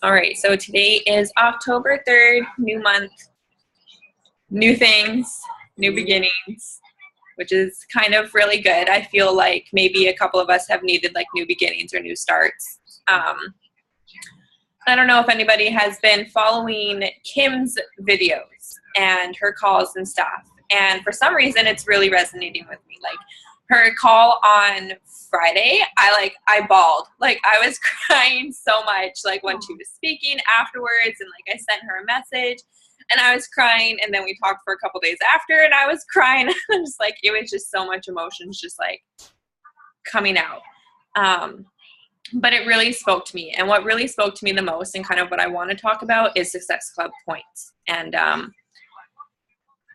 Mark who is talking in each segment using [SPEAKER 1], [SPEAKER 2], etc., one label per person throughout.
[SPEAKER 1] All right, so today is October 3rd, new month, new things, new beginnings, which is kind of really good. I feel like maybe a couple of us have needed like new beginnings or new starts. I don't know if anybody has been following Kim's videos and her calls and stuff. And for some reason, it's really resonating with me. Like her call on Friday, I bawled. Like I was crying so much, like when she was speaking afterwards, and like I sent her a message and I was crying, and then we talked for a couple days after and I was crying. I'm just like, it was just so much emotions just like coming out. But it really spoke to me. And what really spoke to me the most and kind of what I want to talk about is Success Club points and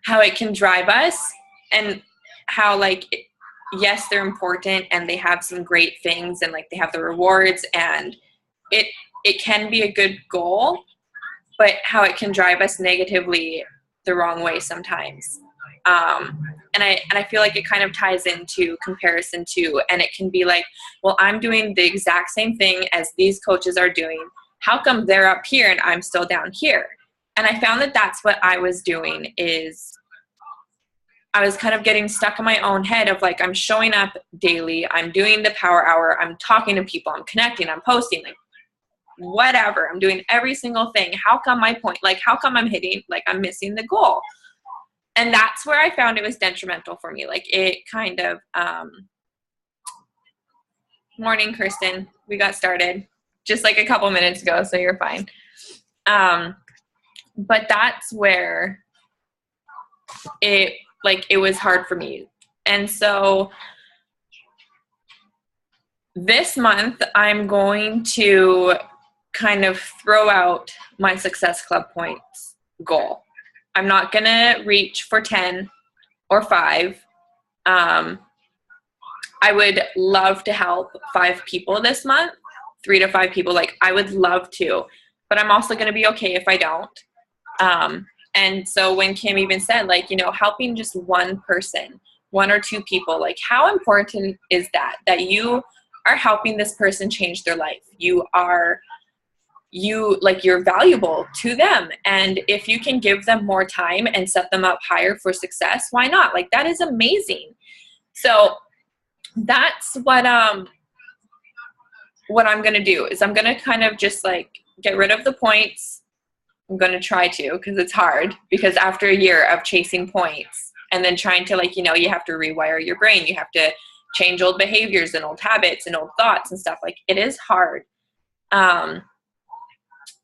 [SPEAKER 1] how it can drive us, and how like, yes, they're important and they have some great things and like they have the rewards, and it can be a good goal, but how it can drive us negatively the wrong way sometimes. And I feel like it kind of ties into comparison too. And it can be like, well, I'm doing the exact same thing as these coaches are doing. How come they're up here and I'm still down here? And I found that that's what I was doing, is I was kind of getting stuck in my own head of like, I'm showing up daily. I'm doing the power hour. I'm talking to people. I'm connecting. I'm posting, like whatever. I'm doing every single thing. How come my point, like how come I'm hitting, like I'm missing the goal? And that's where I found it was detrimental for me. Like it kind of, morning, Kristen, we got started just like a couple minutes ago, so you're fine. But that's where it was hard for me. And so this month I'm going to kind of throw out my Success Club points goal. I'm not going to reach for 10 or 5. I would love to help 5 people this month, 3 to 5 people. Like I would love to, but I'm also going to be okay if I don't. And so when Kim even said like, you know, helping just one person, 1 or 2 people, like how important is that you are helping this person change their life? You're valuable to them. And if you can give them more time and set them up higher for success, why not? Like that is amazing. So that's what I'm going to do, is I'm going to kind of just like get rid of the points. I'm going to try to, because it's hard, because after a year of chasing points and then trying to like, you know, you have to rewire your brain. You have to change old behaviors and old habits and old thoughts and stuff. Like it is hard.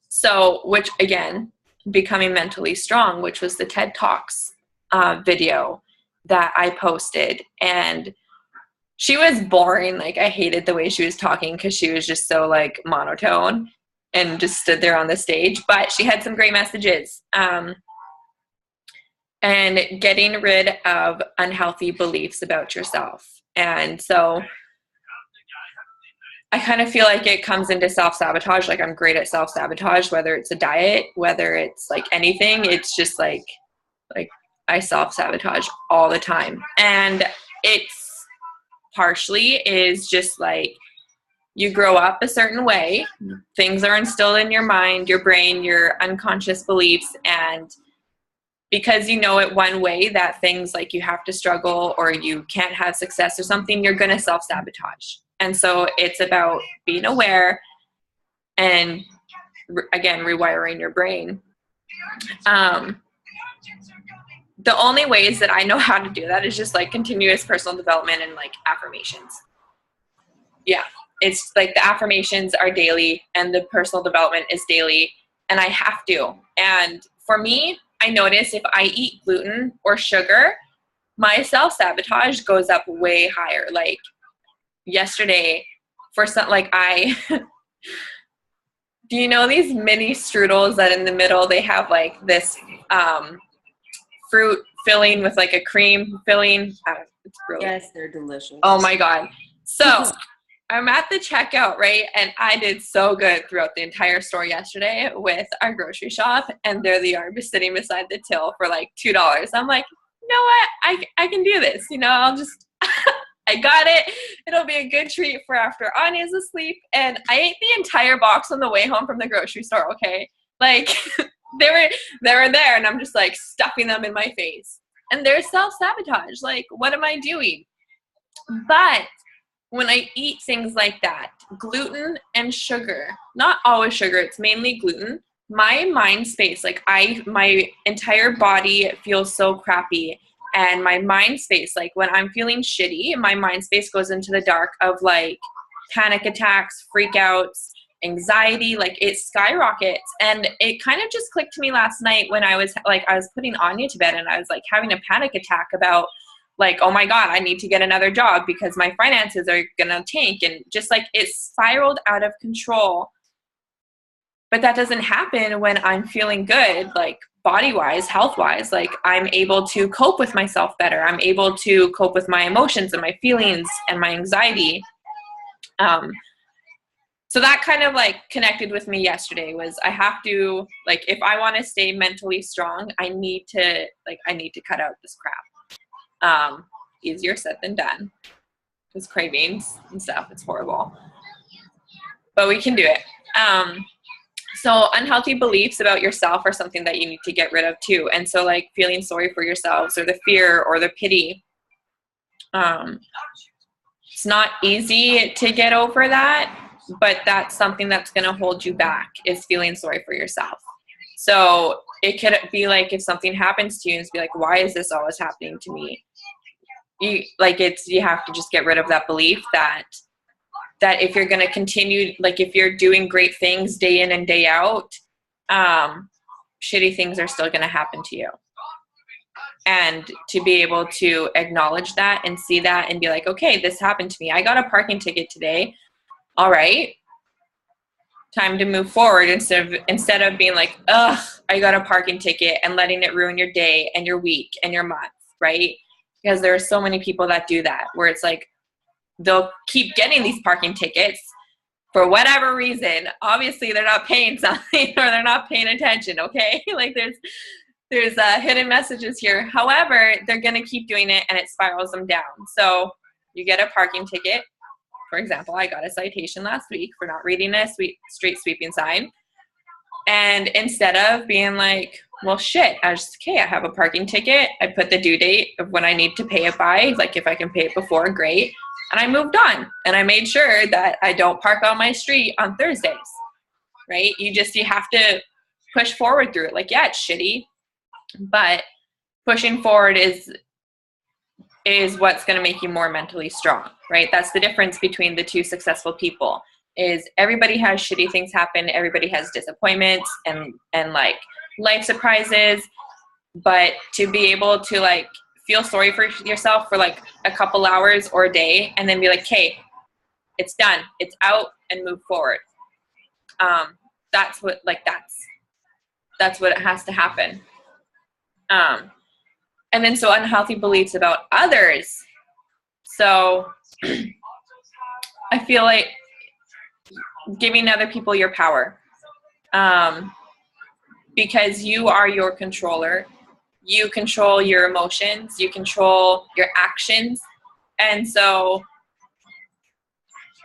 [SPEAKER 1] So, which again, becoming mentally strong, which was the TED Talks video that I posted. And she was boring. Like I hated the way she was talking, because she was just so like monotone and just stood there on the stage. But she had some great messages. And getting rid of unhealthy beliefs about yourself. And so I kind of feel like it comes into self-sabotage. Like I'm great at self-sabotage, whether it's a diet, whether it's like anything. It's just like I self-sabotage all the time. And it's partially is just like you grow up a certain way. Things are instilled in your mind, your brain, your unconscious beliefs. And because you know it one way, that things like you have to struggle or you can't have success or something, you're going to self-sabotage. And so it's about being aware and, again, rewiring your brain. The only ways that I know how to do that is just like continuous personal development and like affirmations. Yeah, it's like the affirmations are daily and the personal development is daily, and I have to. And for me, I notice if I eat gluten or sugar, my self-sabotage goes up way higher. Like yesterday, for some, like do you know these mini strudels that in the middle they have like this fruit filling with like a cream filling? It's brilliant.
[SPEAKER 2] Yes, they're delicious.
[SPEAKER 1] Oh my God. So I'm at the checkout, right? And I did so good throughout the entire store yesterday with our grocery shop. And there they are, just sitting beside the till for like $2. I'm like, you know what? I can do this. You know, I'll just I got it. It'll be a good treat for after Anya's asleep. And I ate the entire box on the way home from the grocery store, okay? Like, they were there, and I'm just, like, stuffing them in my face. And there's self-sabotage. Like, what am I doing? But when I eat things like that, gluten and sugar, not always sugar, it's mainly gluten, my mind space, like my entire body feels so crappy. And my mind space, like when I'm feeling shitty, my mind space goes into the dark of like panic attacks, freakouts, anxiety, like it skyrockets. And it kind of just clicked to me last night when I was putting Anya to bed, and I was like having a panic attack about like, oh my God, I need to get another job because my finances are gonna tank. And just like it spiraled out of control. But that doesn't happen when I'm feeling good, like body-wise, health-wise. Like I'm able to cope with myself better. I'm able to cope with my emotions and my feelings and my anxiety. So that kind of like connected with me yesterday. Was I have to, like, if I want to stay mentally strong, I need to cut out this crap. Easier said than done. Because cravings and stuff, it's horrible. But we can do it. So unhealthy beliefs about yourself are something that you need to get rid of too. And so like feeling sorry for yourselves, or the fear or the pity. It's not easy to get over that, but that's something that's going to hold you back, is feeling sorry for yourself. So it could be like if something happens to you, and be like, why is this always happening to me? You have to just get rid of that belief that if you're going to continue, like if you're doing great things day in and day out, shitty things are still going to happen to you. And to be able to acknowledge that and see that and be like, okay, this happened to me. I got a parking ticket today. All right. Time to move forward instead of being like, ugh, I got a parking ticket, and letting it ruin your day and your week and your month, right? Because there are so many people that do that, where it's like, they'll keep getting these parking tickets for whatever reason. Obviously, they're not paying something, or they're not paying attention, okay? Like there's hidden messages here. However, they're going to keep doing it, and it spirals them down. So you get a parking ticket. For example, I got a citation last week for not reading a street sweeping sign. And instead of being like, well, shit, I have a parking ticket. I put the due date of when I need to pay it by. Like if I can pay it before, great. And I moved on, and I made sure that I don't park on my street on Thursdays, right? You have to push forward through it. Like, yeah, it's shitty, but pushing forward is what's going to make you more mentally strong, right? That's the difference between the two successful people. Is everybody has shitty things happen. Everybody has disappointments and like life surprises, but to be able to like feel sorry for yourself for like a couple hours or a day, and then be like, hey, it's done, it's out, and move forward. That's what it has to happen. And then so unhealthy beliefs about others. So I feel like giving other people your power, because you are your controller. You control your emotions, you control your actions. And so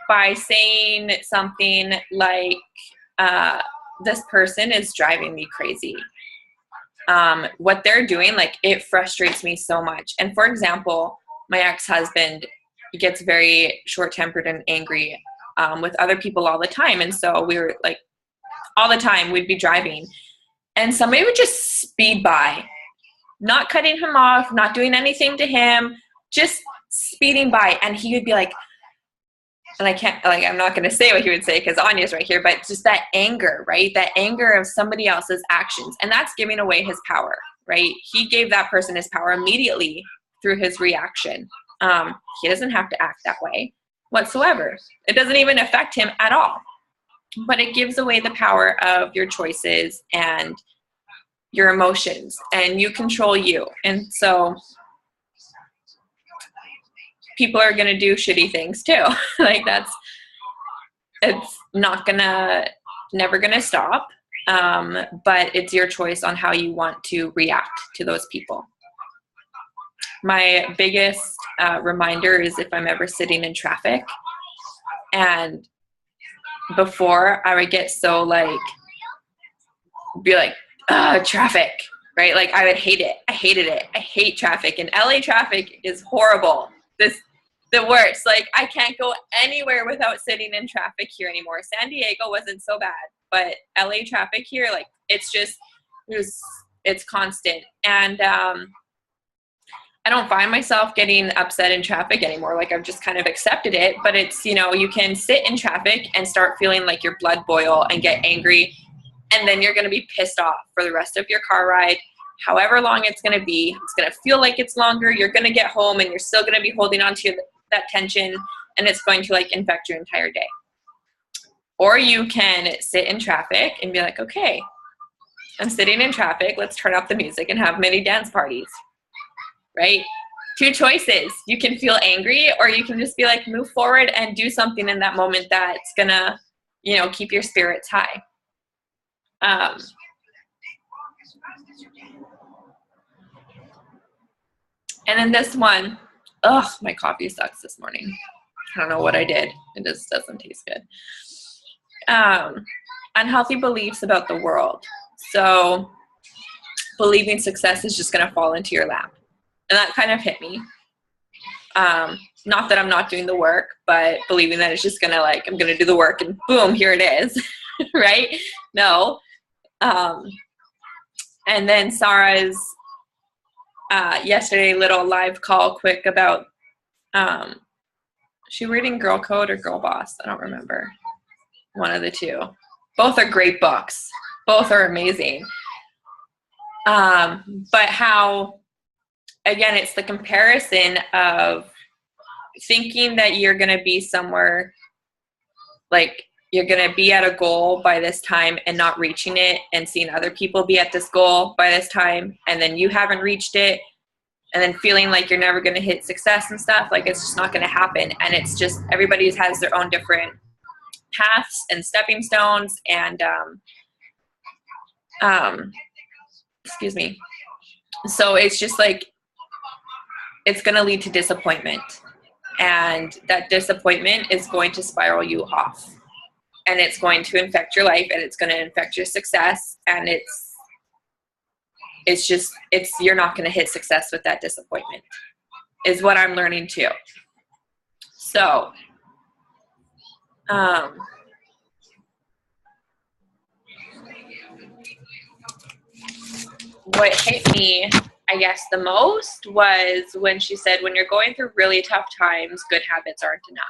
[SPEAKER 1] by saying something like, this person is driving me crazy, what they're doing, like, it frustrates me so much. And for example, my ex-husband gets very short-tempered and angry with other people all the time. And so we were like, all the time we'd be driving, and somebody would just speed by, not cutting him off, not doing anything to him, just speeding by. And he would be like, and I'm not going to say what he would say because Anya's right here, but just that anger, right? That anger of somebody else's actions. And that's giving away his power, right? He gave that person his power immediately through his reaction. He doesn't have to act that way whatsoever. It doesn't even affect him at all. But it gives away the power of your choices and your emotions, and you control you. And so people are going to do shitty things too. Like it's never going to stop. But it's your choice on how you want to react to those people. my biggest reminder is if I'm ever sitting in traffic. And before, I would get so like, be like, traffic, right? Like I would hate it. I hated it. I hate traffic. And LA traffic is horrible. The worst. Like I can't go anywhere without sitting in traffic here anymore. San Diego wasn't so bad, but LA traffic here, like it's constant. And I don't find myself getting upset in traffic anymore. Like I've just kind of accepted it, but it's, you know, you can sit in traffic and start feeling like your blood boil and get angry. And then you're going to be pissed off for the rest of your car ride, however long it's going to be. It's going to feel like it's longer. You're going to get home and you're still going to be holding on to that tension, and it's going to like infect your entire day. Or you can sit in traffic and be like, okay, I'm sitting in traffic. Let's turn up the music and have mini dance parties, right? Two choices. You can feel angry, or you can just be like, move forward and do something in that moment that's going to, you know, keep your spirits high. And then this one, my coffee sucks this morning. I don't know what I did. It just doesn't taste good. Unhealthy beliefs about the world. So believing success is just going to fall into your lap. And that kind of hit me. Not that I'm not doing the work, but believing that it's just going to like, I'm going to do the work and boom, here it is. Right? No. And then Sarah's yesterday little live call quick about she reading Girl Code or Girl Boss? I don't remember. One of the two. Both are great books. Both are amazing. But how, again, it's the comparison of thinking that you're going to be somewhere, like you're going to be at a goal by this time and not reaching it, and seeing other people be at this goal by this time and then you haven't reached it, and then feeling like you're never going to hit success and stuff. Like it's just not going to happen. And it's just, everybody has their own different paths and stepping stones, and excuse me. So it's just like, it's going to lead to disappointment, and that disappointment is going to spiral you off, and it's going to infect your life, and it's going to infect your success. And you're not going to hit success with that disappointment, is what I'm learning too. So, what hit me, I guess, the most was when she said, when you're going through really tough times, good habits aren't enough.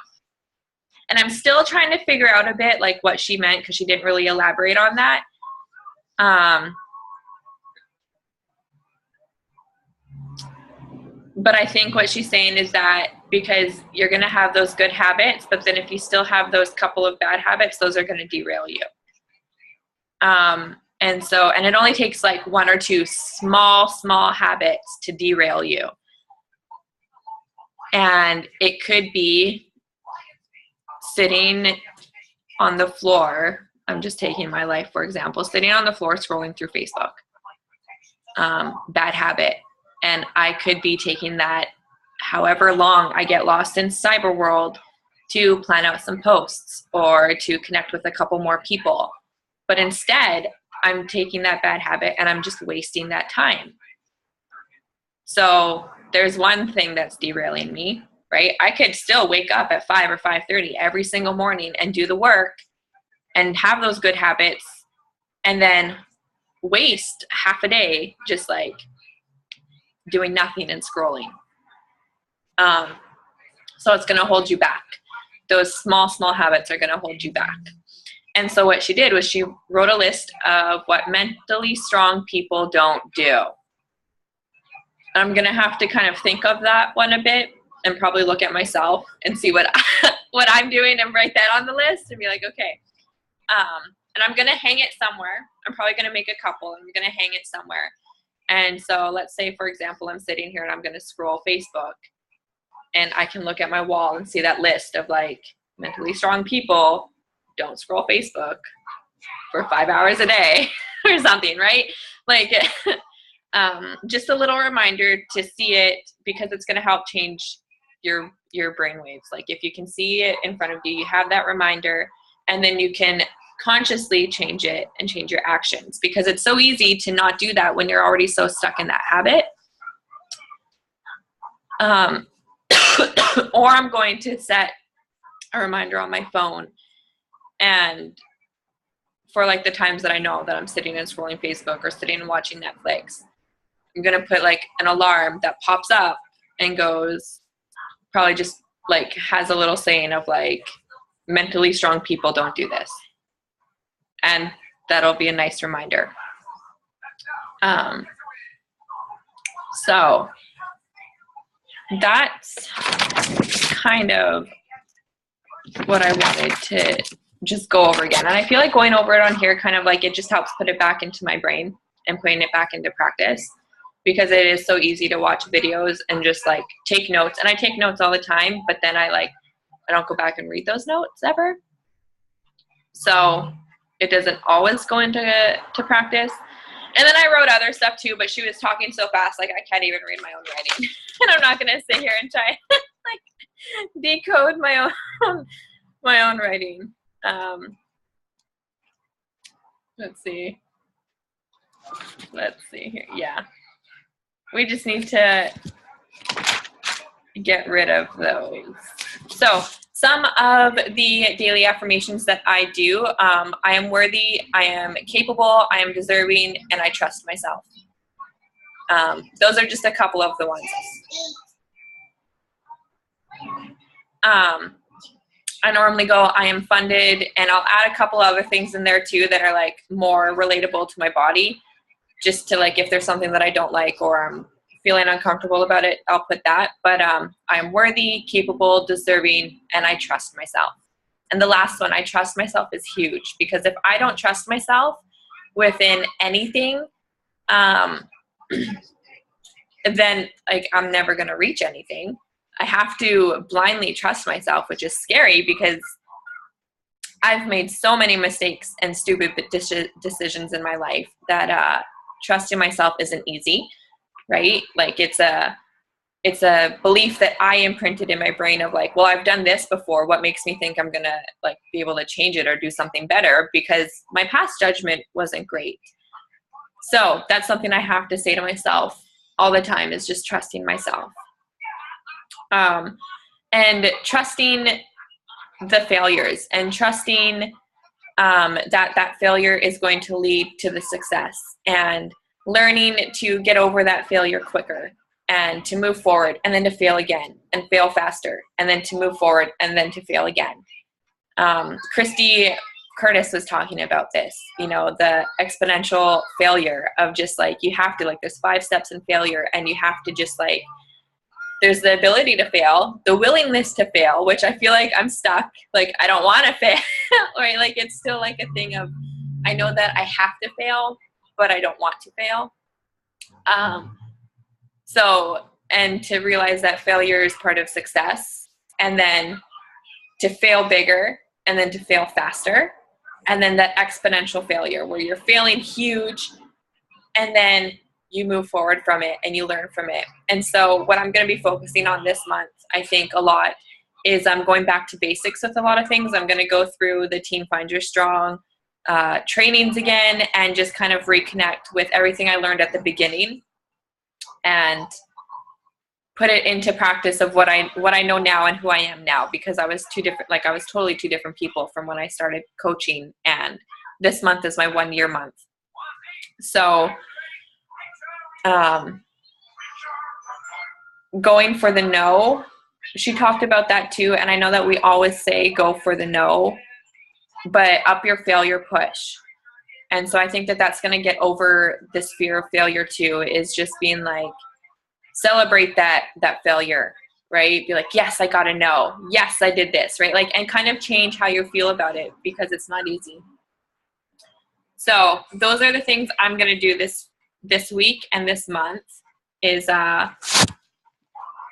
[SPEAKER 1] And I'm still trying to figure out a bit like what she meant, because she didn't really elaborate on that. But I think what she's saying is that because you're going to have those good habits, but then if you still have those couple of bad habits, those are going to derail you. And it only takes like one or two small habits to derail you. And it could be sitting on the floor. I'm just taking my life, for example, sitting on the floor, scrolling through Facebook. Bad habit. And I could be taking that however long I get lost in cyber world to plan out some posts or to connect with a couple more people. But instead, I'm taking that bad habit and I'm just wasting that time. So there's one thing that's derailing me, right? I could still wake up at 5 or 5:30 every single morning and do the work and have those good habits, and then waste half a day just like doing nothing and scrolling. So it's going to hold you back. Those small habits are going to hold you back. And so what she did was she wrote a list of what mentally strong people don't do. I'm going to have to kind of think of that one a bit and probably look at myself and see what I'm doing and write that on the list and be like, okay. And I'm going to hang it somewhere. I'm probably going to make a couple and I'm going to hang it somewhere. And so let's say, for example, I'm sitting here and I'm going to scroll Facebook, and I can look at my wall and see that list of like mentally strong people don't scroll Facebook for 5 hours a day or something, right? Like, Just a little reminder to see it, because it's going to help change your brain waves. Like if you can see it in front of you, you have that reminder, and then you can consciously change it and change your actions, because it's so easy to not do that when you're already so stuck in that habit. Or I'm going to set a reminder on my phone, and for like the times that I know that I'm sitting and scrolling Facebook or sitting and watching Netflix, I'm going to put like an alarm that pops up and goes, probably just like has a little saying of like, mentally strong people don't do this. And that'll be a nice reminder. So that's kind of what I wanted to just go over again. And I feel like going over it on here kind of like it just helps put it back into my brain and putting it back into practice, because it is so easy to watch videos and just like take notes. And I take notes all the time, but then I don't go back and read those notes ever. So it doesn't always go into practice. And then I wrote other stuff too, but she was talking so fast, like I can't even read my own writing. And I'm not gonna sit here and try like decode my own writing. Let's see here. Yeah, we just need to get rid of those. So some of the daily affirmations that I do, I am worthy, I am capable, I am deserving, and I trust myself. Those are just a couple of the ones. I normally go, I am funded, and I'll add a couple other things in there too that are like more relatable to my body, just to like, if there's something that I don't like or I'm feeling uncomfortable about it, I'll put that. But I am worthy, capable, deserving, and I trust myself. And the last one, I trust myself, is huge, because if I don't trust myself within anything, then like I'm never going to reach anything. I have to blindly trust myself, which is scary because I've made so many mistakes and stupid decisions in my life that trusting myself isn't easy, right? Like it's a belief that I imprinted in my brain of like, well, I've done this before. What makes me think I'm going to like be able to change it or do something better? Because my past judgment wasn't great. So that's something I have to say to myself all the time, is just trusting myself. And trusting the failures, and trusting that failure is going to lead to the success, and learning to get over that failure quicker and to move forward, and then to fail again and fail faster, and then to move forward and then to fail again. Christy Curtis was talking about this, the exponential failure of just like, you have to like, there's 5 steps in failure, and you have to just like, there's the ability to fail, the willingness to fail, which I feel like I'm stuck. Like, I don't want to fail, right? Like, it's still like a thing of, I know that I have to fail, but I don't want to fail. And to realize that failure is part of success, and then to fail bigger, and then to fail faster. And then that exponential failure where you're failing huge, and then you move forward from it and you learn from it. And so what I'm going to be focusing on this month, I think a lot, is I'm going back to basics with a lot of things. I'm going to go through the Teen Find Your Strong trainings again, and just kind of reconnect with everything I learned at the beginning and put it into practice of what I know now and who I am now, because I was I was totally 2 different people from when I started coaching, and this month is my 1-year month. So going for the no, she talked about that too. And I know that we always say go for the no, but up your failure push. And so I think that that's going to get over this fear of failure too, is just being like, celebrate that failure, right? Be like, yes, I got a no. Yes, I did this, right? Like, and kind of change how you feel about it, because it's not easy. So those are the things I'm going to do this week and this month, is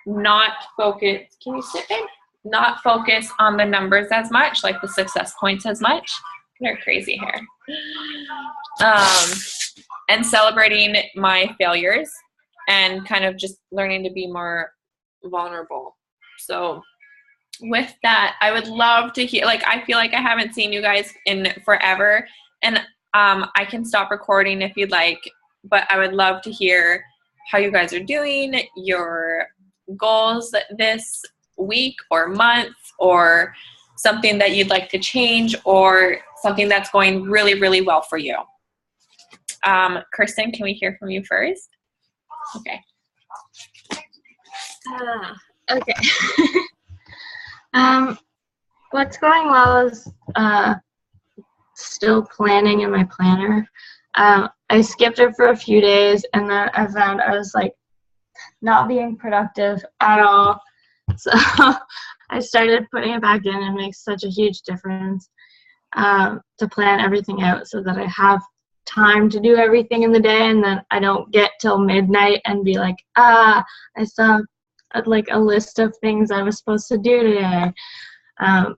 [SPEAKER 1] not focus. Can you sit in? Not focus on the numbers as much, like the success points as much. They're crazy here. and celebrating my failures and kind of just learning to be more vulnerable. So with that, I would love to hear, like, I feel like I haven't seen you guys in forever, and I can stop recording if you'd like, but I would love to hear how you guys are doing, your goals this week or month, or something that you'd like to change, or something that's going really, really well for you. Kirsten, can we hear from you first? Okay.
[SPEAKER 2] Okay. What's going well is still planning in my planner. I skipped it for a few days, and then I found I was like not being productive at all. So I started putting it back in, and it makes such a huge difference to plan everything out so that I have time to do everything in the day, and then I don't get till midnight and be like, I still have like a list of things I was supposed to do today.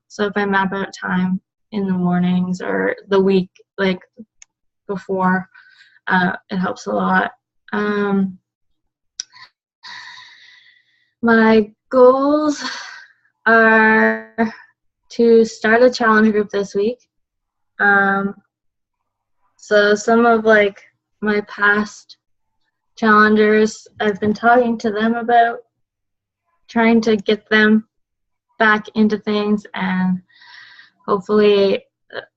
[SPEAKER 2] So if I map out time in the mornings or the week like before, it helps a lot. My goals are to start a challenge group this week. So some of like my past challengers, I've been talking to them about trying to get them back into things, and hopefully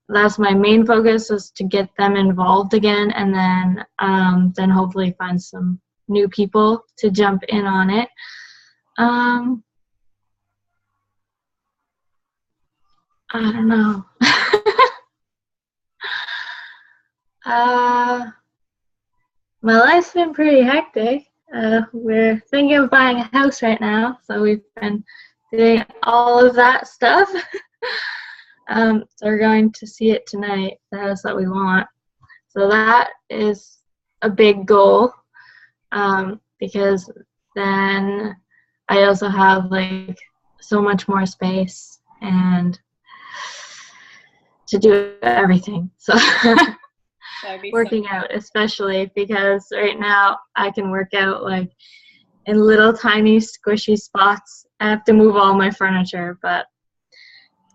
[SPEAKER 2] that's my main focus, is to get them involved again, and then hopefully find some new people to jump in on it. I don't know. My life's been pretty hectic. We're thinking of buying a house right now, so we've been doing all of that stuff. So we're going to see it tonight, the house that we want. So that is a big goal, because then I also have like so much more space and to do everything. So working out, especially because right now I can work out like in little tiny squishy spots. I have to move all my furniture, but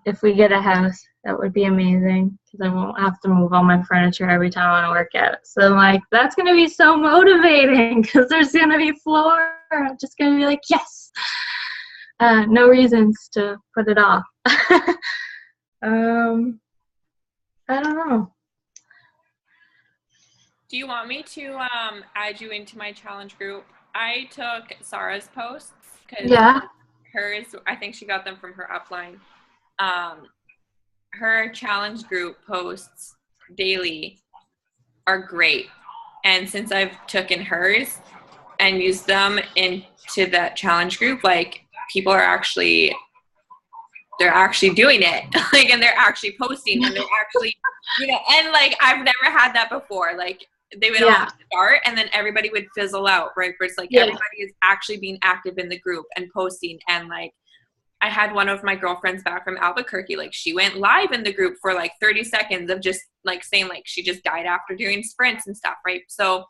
[SPEAKER 2] if we get a house, that would be amazing, because I won't have to move all my furniture every time I want to work out. So like, that's going to be so motivating, because there's going to be floor. I'm just going to be like, yes. No reasons to put it off. I don't know.
[SPEAKER 1] Do you want me to add you into my challenge group? I took Sarah's posts, because hers, I think she got them from her upline. Her challenge group posts daily are great, and since I've taken hers and used them into that challenge group, like, people are actually, they're actually doing it, like, and they're actually posting, and they're actually, you know, and like, I've never had that before. Like, they would all start, and then everybody would fizzle out, right? Where it's like, everybody is actually being active in the group and posting. And like, I had one of my girlfriends back from Albuquerque, like, she went live in the group for like 30 seconds of just like saying like she just died after doing sprints and stuff, right? So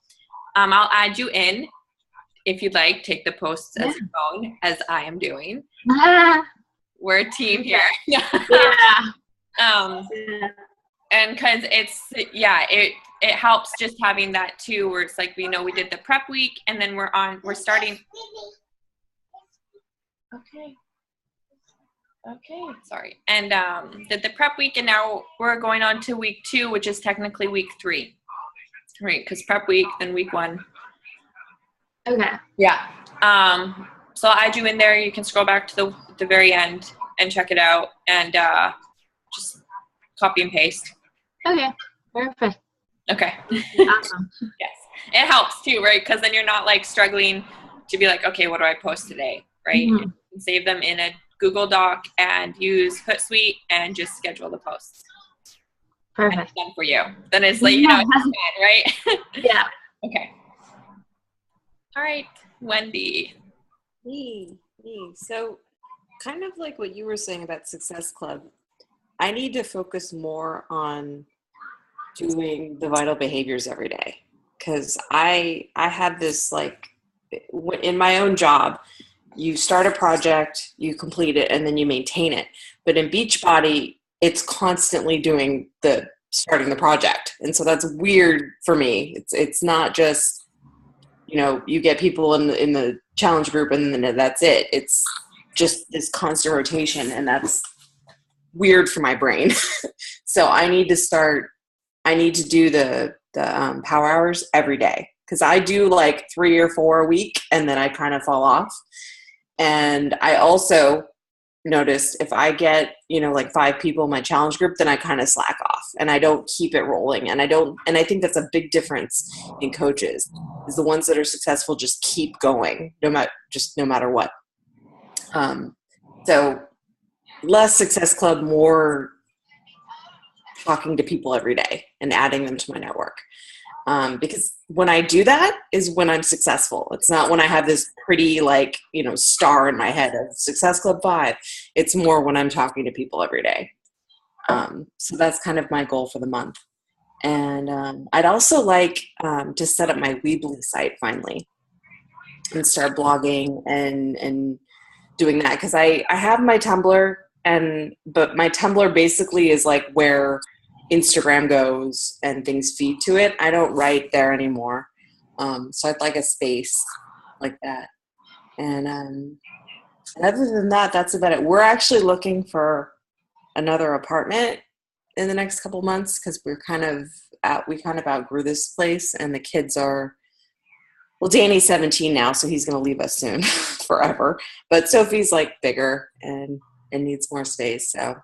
[SPEAKER 1] I'll add you in if you'd like. Take the posts as your phone, as I am doing. We're a team here. And because it helps just having that too, where it's like, we know we did the prep week, and then we're starting. Okay, sorry. And did the prep week, and now we're going on to week 2, which is technically week 3, right? Because prep week, then week 1.
[SPEAKER 2] Okay.
[SPEAKER 1] Yeah. So I'll add you in there. You can scroll back to the very end and check it out, and just copy and paste.
[SPEAKER 2] Okay. Perfect.
[SPEAKER 1] Okay.
[SPEAKER 2] Awesome.
[SPEAKER 1] Yes. It helps too, right? Because then you're not like struggling to be like, okay, what do I post today, right?
[SPEAKER 2] Mm-hmm.
[SPEAKER 1] You can save them in a Google Doc and use Hootsuite and just schedule the posts.
[SPEAKER 2] Perfect.
[SPEAKER 1] And it's done for you. Then it's like, you know, it's done, right?
[SPEAKER 2] Yeah.
[SPEAKER 1] Okay. All right, Wendy.
[SPEAKER 3] Me. So kind of like what you were saying about Success Club, I need to focus more on doing the vital behaviors every day, because I have this, like, in my own job, you start a project, you complete it, and then you maintain it. But in Beachbody, it's constantly doing starting the project. And so that's weird for me. It's not just, you get people in the challenge group and then that's it. It's just this constant rotation, and that's weird for my brain. So I need to do the power hours every day, because I do like 3 or 4 a week and then I kind of fall off. And I also noticed if I get, like 5 people in my challenge group, then I kind of slack off and I don't keep it rolling. And I think that's a big difference in coaches, is the ones that are successful just keep going no matter what. So less Success Club, more talking to people every day and adding them to my network. Because when I do that is when I'm successful. It's not when I have this pretty, like, star in my head of Success Club 5. It's more when I'm talking to people every day. So that's kind of my goal for the month. And I'd also like to set up my Weebly site finally and start blogging and doing that. Because I have my Tumblr, but my Tumblr basically is like where Instagram goes and things feed to it. I don't write there anymore. So I'd like a space like that. And other than that, that's about it. We're actually looking for another apartment in the next couple months, because we kind of outgrew this place, and the kids are, well, Danny's 17 now, so he's going to leave us soon forever. But Sophie's like bigger and needs more space. So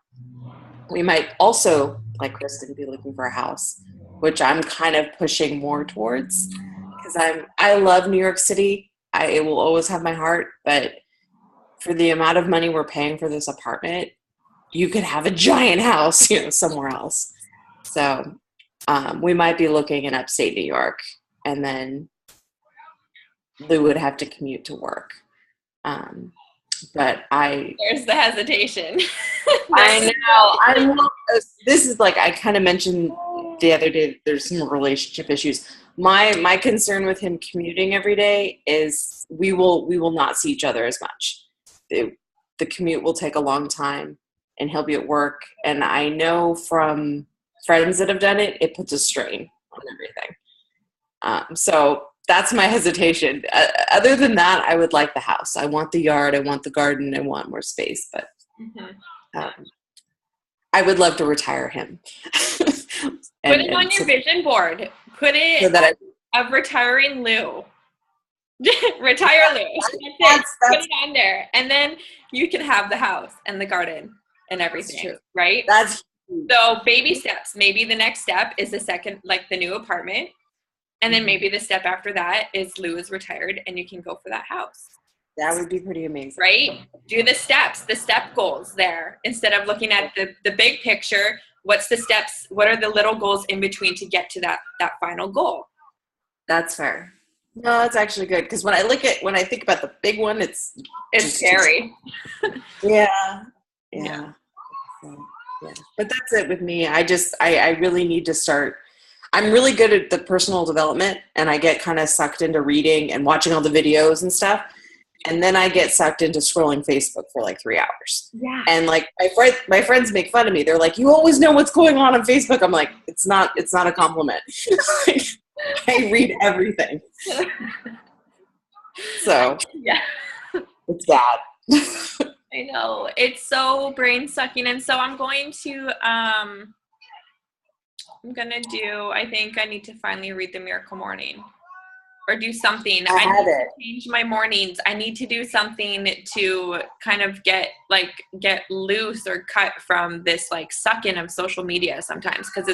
[SPEAKER 3] we might also, like Kristen, be looking for a house, which I'm kind of pushing more towards, because I love New York City. It will always have my heart, but for the amount of money we're paying for this apartment, you could have a giant house, somewhere else. So we might be looking in upstate New York, and then Lou would have to commute to work. But
[SPEAKER 1] there's the hesitation.
[SPEAKER 3] I know. This is like I kind of mentioned the other day. There's some relationship issues. My concern with him commuting every day is we will not see each other as much. The commute will take a long time, and he'll be at work. And I know from friends that have done it, it puts a strain on everything. So that's my hesitation. Other than that, I would like the house. I want the yard. I want the garden. I want more space. But I would love to retire him.
[SPEAKER 1] Put it on your vision board. Put it
[SPEAKER 3] so that
[SPEAKER 1] of retiring Lou. Retire Lou. That's Put it on there. And then you can have the house and the garden and everything. Right? So baby steps. Maybe the next step is the second, like the new apartment. And then maybe the step after that is Lou is retired and you can go for that house.
[SPEAKER 3] That would be pretty amazing.
[SPEAKER 1] Right? Do the step goals there. Instead of looking at the big picture, what's the steps? What are the little goals in between to get to that final goal?
[SPEAKER 3] That's fair. No, that's actually good. Because when I think about the big one, it's
[SPEAKER 1] scary.
[SPEAKER 3] Yeah. But that's it with me. I really need to start. I'm really good at the personal development, and I get kind of sucked into reading and watching all the videos and stuff. And then I get sucked into scrolling Facebook for like 3 hours.
[SPEAKER 1] Yeah.
[SPEAKER 3] And like my friends make fun of me. They're like, "You always know what's going on Facebook." I'm like, it's not a compliment. Like, I read everything. So
[SPEAKER 1] yeah,
[SPEAKER 3] it's bad.
[SPEAKER 1] I know. It's so brain sucking. And so I'm going to I think I need to finally read The Miracle Morning or do something. I need to change my mornings. I need to do something to kind of get loose or cut from this like suck in of social media sometimes. Cause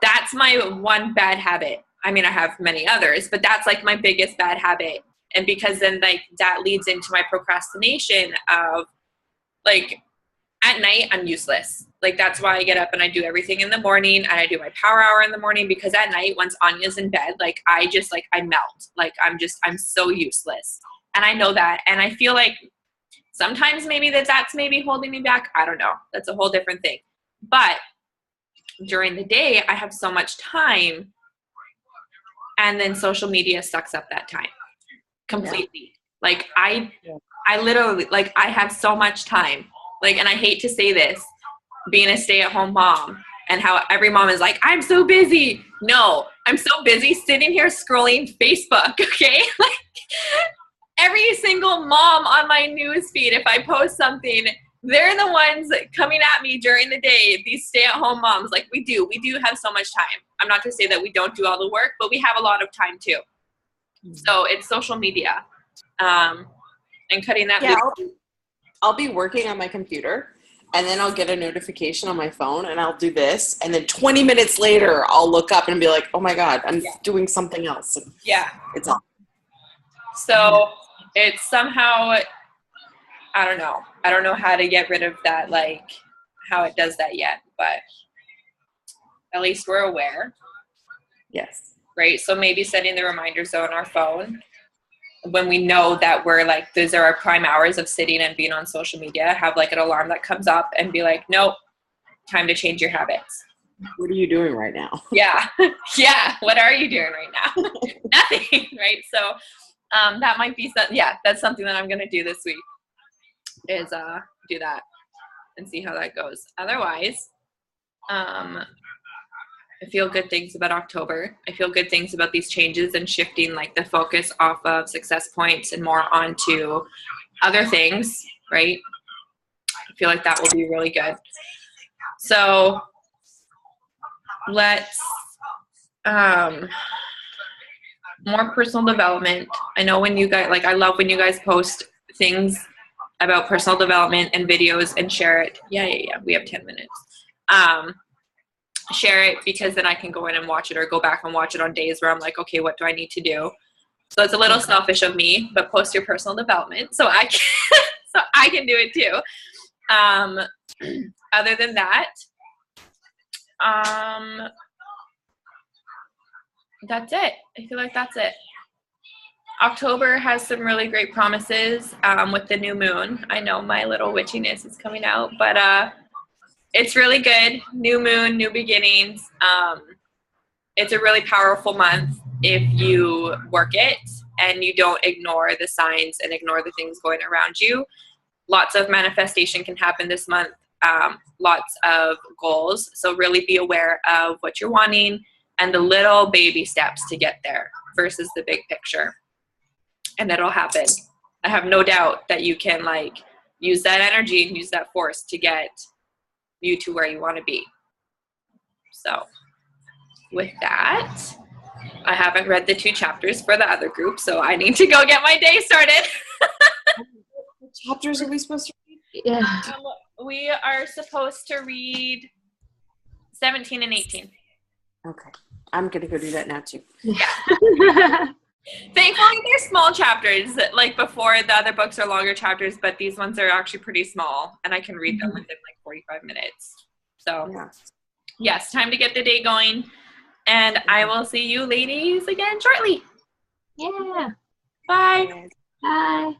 [SPEAKER 1] that's my one bad habit. I mean, I have many others, but that's like my biggest bad habit. And because then like that leads into my procrastination of like at night, I'm useless. Like that's why I get up and I do everything in the morning and I do my power hour in the morning, because at night, once Anya's in bed, like I melt. Like I'm so useless. And I know that. And I feel like sometimes maybe that's maybe holding me back. I don't know. That's a whole different thing. But during the day, I have so much time and then social media sucks up that time completely. Like I literally, like, I have so much time, like, and I hate to say this, being a stay-at-home mom, and how every mom is like, I'm so busy. No, I'm so busy sitting here scrolling Facebook, okay? Like, every single mom on my news feed, if I post something, they're the ones coming at me during the day, these stay-at-home moms. Like, we do have so much time. I'm not to say that we don't do all the work, but we have a lot of time too. So it's social media, and cutting that.
[SPEAKER 3] Yeah, I'll be working on my computer, and then I'll get a notification on my phone, and I'll do this, and then 20 minutes later, I'll look up and be like, oh my God, I'm doing something else.
[SPEAKER 1] Yeah.
[SPEAKER 3] It's all.
[SPEAKER 1] So it's somehow, I don't know how to get rid of that, like how it does that yet, but at least we're aware.
[SPEAKER 3] Yes.
[SPEAKER 1] Right? So maybe setting the reminders on our phone when we know that we're like, those are our prime hours of sitting and being on social media, have like an alarm that comes up and be like, nope, time to change your habits.
[SPEAKER 3] What are you doing right now?
[SPEAKER 1] Yeah. Yeah. What are you doing right now? Nothing. Right. So that might be that's something that I'm going to do this week, is do that and see how that goes. Otherwise, I feel good things about October. I feel good things about these changes and shifting like the focus off of success points and more onto other things, right? I feel like that will be really good. So let's, more personal development. I know when you guys, like, I love when you guys post things about personal development and videos and share it. Yeah. We have 10 minutes. Share it, because then I can go in and watch it, or go back and watch it on days where I'm like, okay, what do I need to do? So it's a little selfish of me, but post your personal development so I can do it too. Other than that, that's it. I feel like that's it. October has some really great promises with the new moon. I know my little witchiness is coming out, but it's really good. New moon, new beginnings. It's a really powerful month if you work it and you don't ignore the signs and ignore the things going around you. Lots of manifestation can happen this month. Lots of goals. So really be aware of what you're wanting and the little baby steps to get there versus the big picture. And it'll happen. I have no doubt that you can like use that energy and use that force to get you to where you want to be. So with that, I haven't read the 2 chapters for the other group, so I need to go get my day started.
[SPEAKER 3] What chapters are we supposed to read?
[SPEAKER 2] Yeah.
[SPEAKER 1] We are supposed to read 17 and 18.
[SPEAKER 3] Okay. I'm going to go do that now too.
[SPEAKER 1] Yeah. Thankfully, they're small chapters. Like before, the other books are longer chapters, but these ones are actually pretty small, and I can read them within like 45 minutes. So, yes, time to get the day going, and I will see you ladies again shortly.
[SPEAKER 2] Yeah.
[SPEAKER 1] Bye.
[SPEAKER 2] Bye.